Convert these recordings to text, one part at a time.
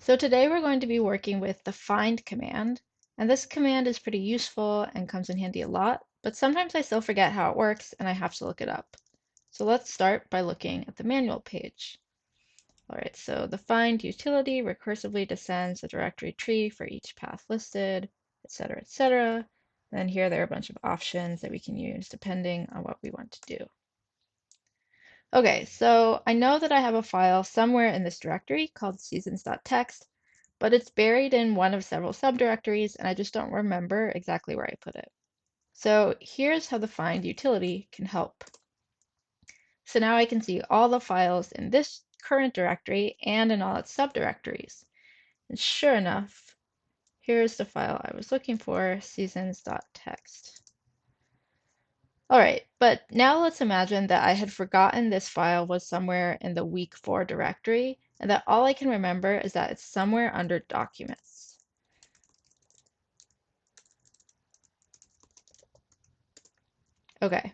So today we're going to be working with the find command, and this command is pretty useful and comes in handy a lot, but sometimes I still forget how it works and I have to look it up. So let's start by looking at the manual page. All right, so the find utility recursively descends the directory tree for each path listed, etc., etc. Then here there are a bunch of options that we can use depending on what we want to do. Okay, so I know that I have a file somewhere in this directory called seasons.txt, but it's buried in one of several subdirectories and I just don't remember exactly where I put it. So here's how the find utility can help. So now I can see all the files in this current directory and in all its subdirectories. And sure enough, here's the file I was looking for, seasons.txt. All right, but now let's imagine that I had forgotten this file was somewhere in the week 4 directory and that all I can remember is that it's somewhere under documents. Okay,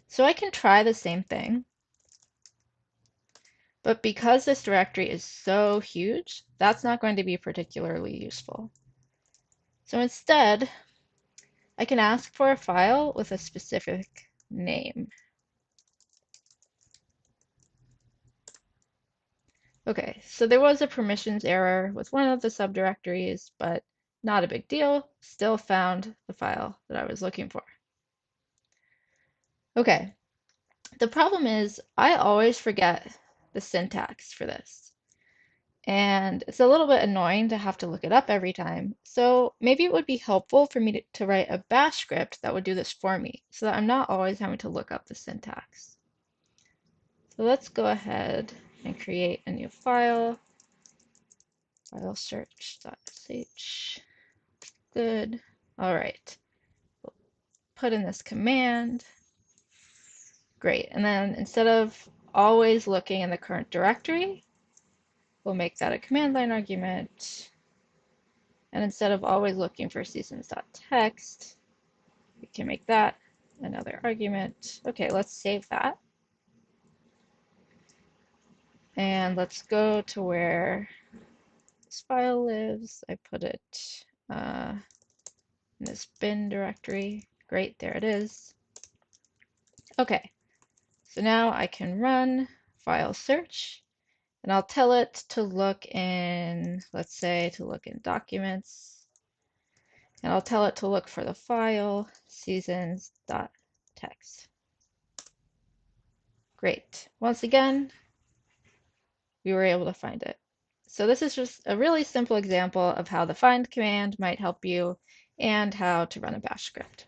so I can try the same thing, but because this directory is so huge, that's not going to be particularly useful. So instead, I can ask for a file with a specific name. Okay, so there was a permissions error with one of the subdirectories, but not a big deal. Still found the file that I was looking for. Okay, the problem is I always forget the syntax for this. And it's a little bit annoying to have to look it up every time. So maybe it would be helpful for me to write a bash script that would do this for me so that I'm not always having to look up the syntax. So let's go ahead and create a new file. File search.sh. Good. All right. We'll put in this command. Great. And then instead of always looking in the current directory, we'll make that a command line argument. And instead of always looking for seasons.txt, we can make that another argument. Okay, let's save that. And let's go to where this file lives. I put it in this bin directory. Great, there it is. Okay, so now I can run file search and I'll tell it to look in, let's say, to look in documents. And I'll tell it to look for the file seasons.txt. Great. Once again, we were able to find it. So this is just a really simple example of how the find command might help you and how to run a bash script.